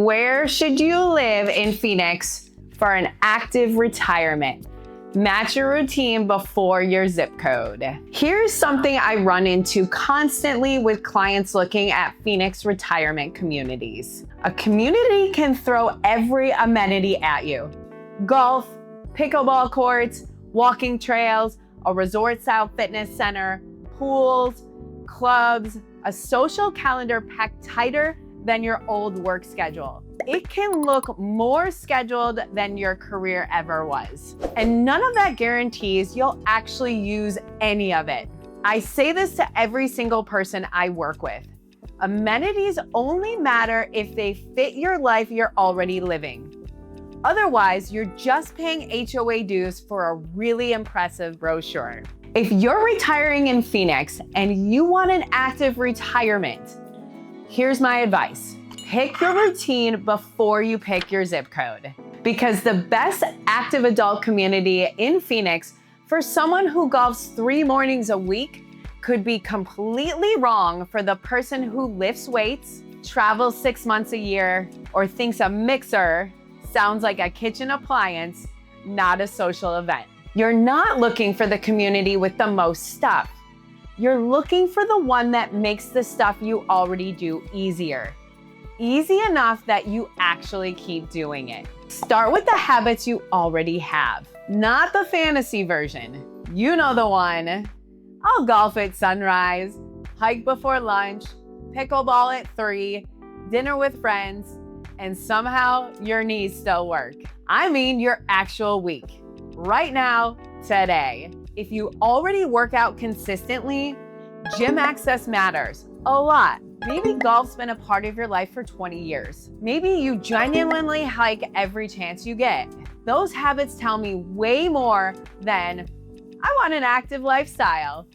Where should you live in Phoenix for an active retirement? Match your routine before your zip code. Here's something I run into constantly with clients looking at Phoenix retirement communities. A community can throw every amenity at you. Golf, pickleball courts, walking trails, a resort-style fitness center, pools, clubs, a social calendar packed tighter than your old work schedule. It can look more scheduled than your career ever was. And none of that guarantees you'll actually use any of it. I say this to every single person I work with. Amenities only matter if they fit your life you're already living. Otherwise, you're just paying HOA dues for a really impressive brochure. If you're retiring in Phoenix and you want an active retirement, here's my advice. Pick your routine before you pick your zip code. Because the best active adult community in Phoenix for someone who golfs 3 mornings a week could be completely wrong for the person who lifts weights, travels 6 months a year, or thinks a mixer sounds like a kitchen appliance, not a social event. You're not looking for the community with the most stuff. You're looking for the one that makes the stuff you already do easier. Easy enough that you actually keep doing it. Start with the habits you already have, not the fantasy version. You know the one. I'll golf at sunrise, hike before lunch, pickleball at 3, dinner with friends, and somehow your knees still work. I mean your actual week. Right now, today. If you already work out consistently, gym access matters a lot. Maybe golf's been a part of your life for 20 years. Maybe you genuinely hike every chance you get. Those habits tell me way more than, I want an active lifestyle.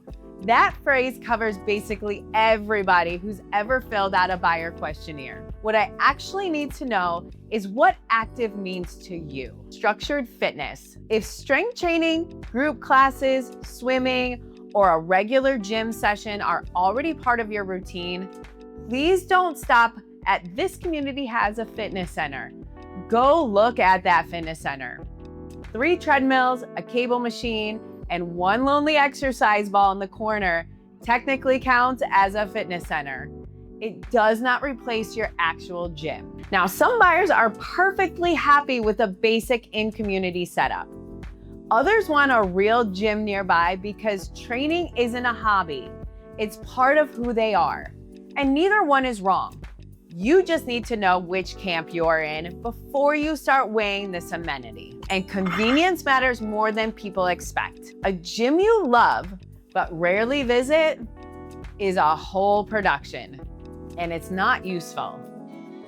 That phrase covers basically everybody who's ever filled out a buyer questionnaire. What I actually need to know is what active means to you. Structured fitness. If strength training, group classes, swimming, or a regular gym session are already part of your routine, please don't stop at this community has a fitness center. Go look at that fitness center. 3 treadmills, a cable machine, and 1 lonely exercise ball in the corner technically counts as a fitness center. It does not replace your actual gym. Now, some buyers are perfectly happy with a basic in-community setup. Others want a real gym nearby because training isn't a hobby. It's part of who they are. And neither one is wrong. You just need to know which camp you're in before you start weighing this amenity. And convenience matters more than people expect. A gym you love but rarely visit is a whole production, and it's not useful.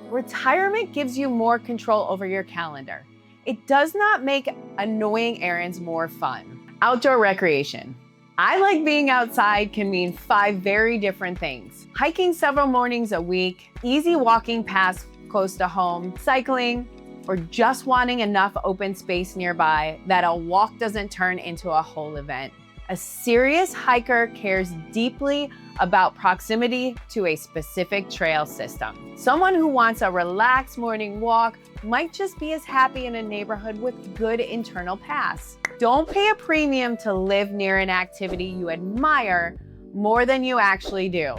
Retirement gives you more control over your calendar. It does not make annoying errands more fun. Outdoor recreation. I like being outside can mean 5 very different things. Hiking several mornings a week, easy walking paths close to home, cycling, or just wanting enough open space nearby that a walk doesn't turn into a whole event. A serious hiker cares deeply about proximity to a specific trail system. Someone who wants a relaxed morning walk might just be as happy in a neighborhood with good internal paths. Don't pay a premium to live near an activity you admire more than you actually do.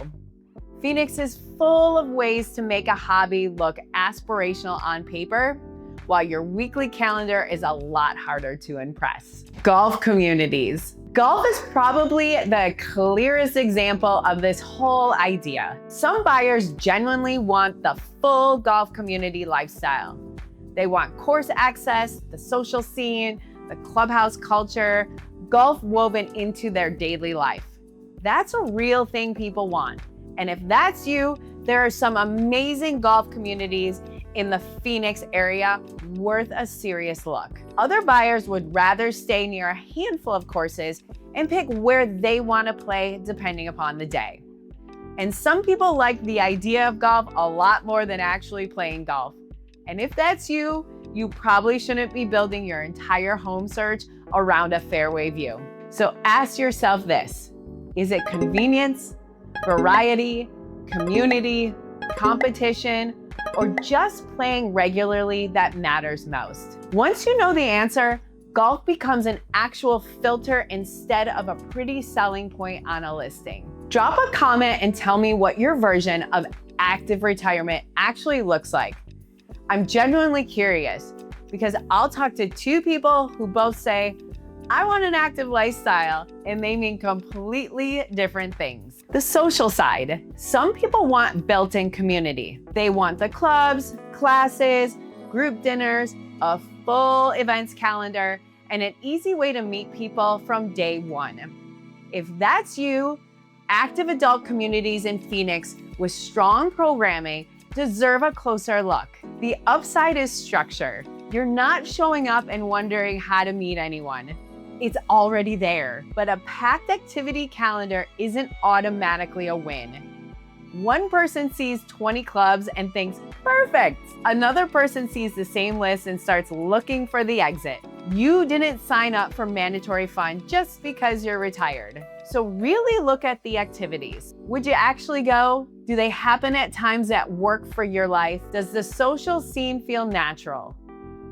Phoenix is full of ways to make a hobby look aspirational on paper, while your weekly calendar is a lot harder to impress. Golf communities. Golf is probably the clearest example of this whole idea. Some buyers genuinely want the full golf community lifestyle. They want course access, the social scene, the clubhouse culture, golf woven into their daily life. That's a real thing people want. And if that's you, there are some amazing golf communities in the Phoenix area worth a serious look. Other buyers would rather stay near a handful of courses and pick where they want to play depending upon the day. And some people like the idea of golf a lot more than actually playing golf. And if that's you, you probably shouldn't be building your entire home search around a fairway view. So ask yourself this: is it convenience, variety, community, competition, or just playing regularly that matters most? Once you know the answer, golf becomes an actual filter instead of a pretty selling point on a listing. Drop a comment and tell me what your version of active retirement actually looks like. I'm genuinely curious because I'll talk to two people who both say, I want an active lifestyle, and they mean completely different things. The social side. Some people want built-in community. They want the clubs, classes, group dinners, a full events calendar, and an easy way to meet people from day one. If that's you, active adult communities in Phoenix with strong programming deserve a closer look. The upside is structure. You're not showing up and wondering how to meet anyone. It's already there, but a packed activity calendar isn't automatically a win. One person sees 20 clubs and thinks, perfect. Another person sees the same list and starts looking for the exit. You didn't sign up for mandatory fun just because you're retired. So really look at the activities. Would you actually go? Do they happen at times that work for your life? Does the social scene feel natural?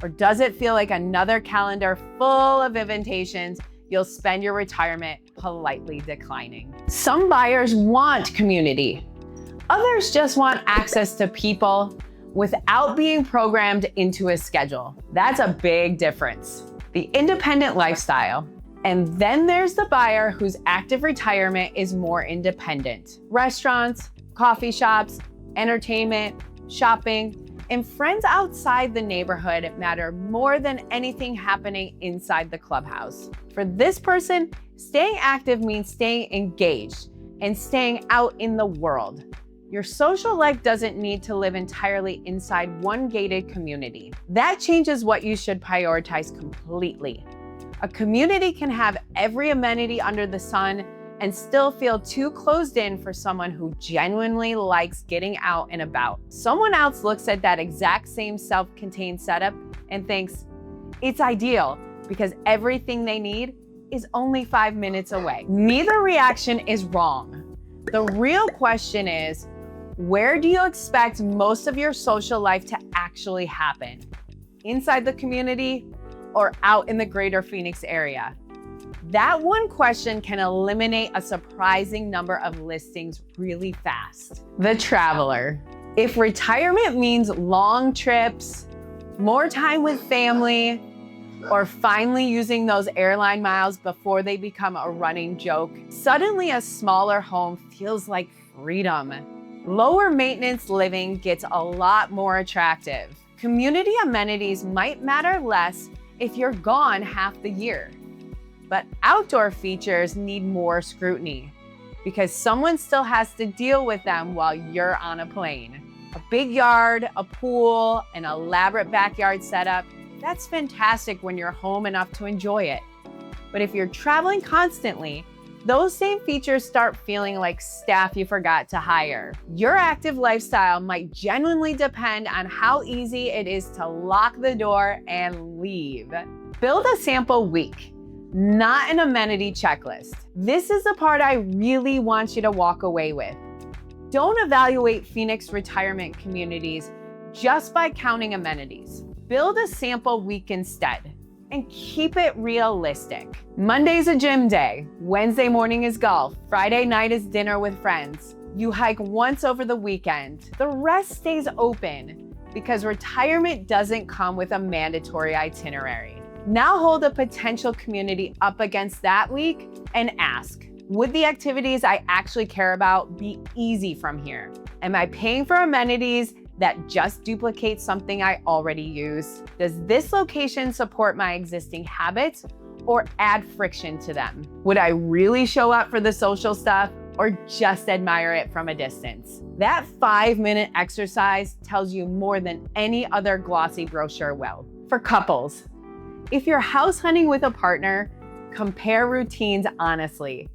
Or does it feel like another calendar full of invitations you'll spend your retirement politely declining? Some buyers want community. Others just want access to people without being programmed into a schedule. That's a big difference. The independent lifestyle. And then there's the buyer whose active retirement is more independent. Restaurants, coffee shops, entertainment, shopping, and friends outside the neighborhood matter more than anything happening inside the clubhouse. For this person, staying active means staying engaged and staying out in the world. Your social life doesn't need to live entirely inside one gated community. That changes what you should prioritize completely. A community can have every amenity under the sun and still feel too closed in for someone who genuinely likes getting out and about. Someone else looks at that exact same self-contained setup and thinks it's ideal because everything they need is only 5 minutes away. Neither reaction is wrong. The real question is, where do you expect most of your social life to actually happen? Inside the community or out in the greater Phoenix area? That one question can eliminate a surprising number of listings really fast. The traveler. If retirement means long trips, more time with family, or finally using those airline miles before they become a running joke, suddenly a smaller home feels like freedom. Lower maintenance living gets a lot more attractive. Community amenities might matter less if you're gone half the year. But outdoor features need more scrutiny because someone still has to deal with them while you're on a plane. A big yard, a pool, an elaborate backyard setup, that's fantastic when you're home enough to enjoy it. But if you're traveling constantly, those same features start feeling like staff you forgot to hire. Your active lifestyle might genuinely depend on how easy it is to lock the door and leave. Build a sample week, not an amenity checklist. This is the part I really want you to walk away with. Don't evaluate Phoenix retirement communities just by counting amenities. Build a sample week instead and keep it realistic. Monday's a gym day, Wednesday morning is golf, Friday night is dinner with friends. You hike once over the weekend. The rest stays open because retirement doesn't come with a mandatory itinerary. Now hold a potential community up against that week and ask, would the activities I actually care about be easy from here? Am I paying for amenities that just duplicate something I already use? Does this location support my existing habits or add friction to them? Would I really show up for the social stuff or just admire it from a distance? That 5-minute exercise tells you more than any other glossy brochure will. For couples, if you're house hunting with a partner, compare routines honestly,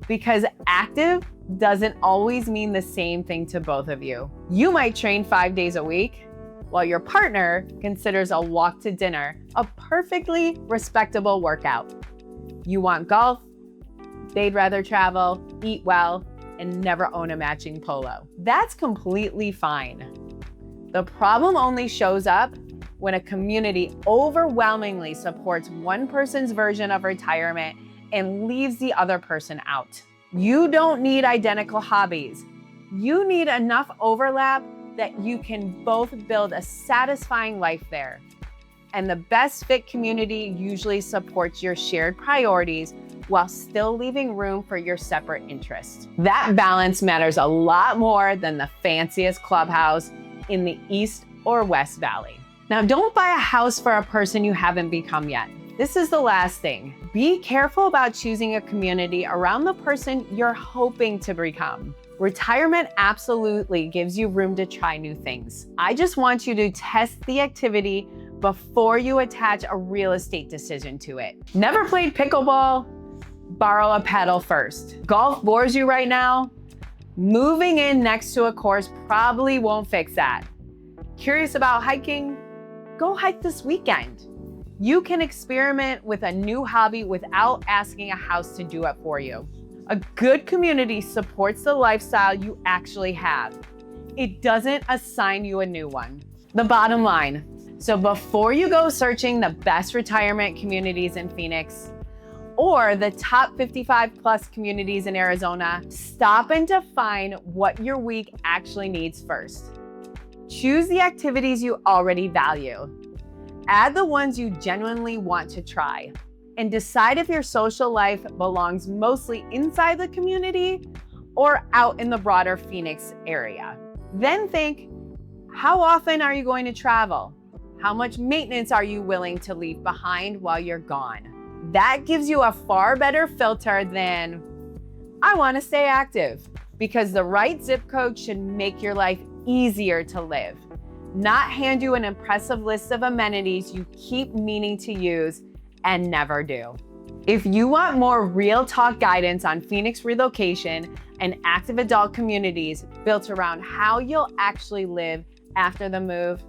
because active doesn't always mean the same thing to both of you. You might train 5 days a week, while your partner considers a walk to dinner a perfectly respectable workout. You want golf, they'd rather travel, eat well, and never own a matching polo. That's completely fine. The problem only shows up when a community overwhelmingly supports one person's version of retirement and leaves the other person out. You don't need identical hobbies. You need enough overlap that you can both build a satisfying life there. And the best fit community usually supports your shared priorities while still leaving room for your separate interests. That balance matters a lot more than the fanciest clubhouse in the East or West Valley. Now, don't buy a house for a person you haven't become yet. This is the last thing. Be careful about choosing a community around the person you're hoping to become. Retirement absolutely gives you room to try new things. I just want you to test the activity before you attach a real estate decision to it. Never played pickleball? Borrow a paddle first. Golf bores you right now? Moving in next to a course probably won't fix that. Curious about hiking? Go hike this weekend. You can experiment with a new hobby without asking a house to do it for you. A good community supports the lifestyle you actually have. It doesn't assign you a new one. The bottom line. So before you go searching the best retirement communities in Phoenix or the top 55 plus communities in Arizona, stop and define what your week actually needs first. Choose the activities you already value. Add the ones you genuinely want to try, and decide if your social life belongs mostly inside the community or out in the broader Phoenix area. Then think, how often are you going to travel? How much maintenance are you willing to leave behind while you're gone? That gives you a far better filter than, I want to stay active, because the right zip code should make your life easier to live, not hand you an impressive list of amenities you keep meaning to use and never do. If you want more real talk guidance on Phoenix relocation and active adult communities built around how you'll actually live after the move,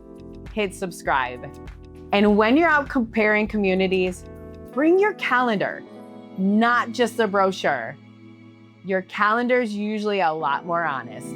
hit subscribe. And when you're out comparing communities, bring your calendar, not just the brochure. Your calendar's usually a lot more honest.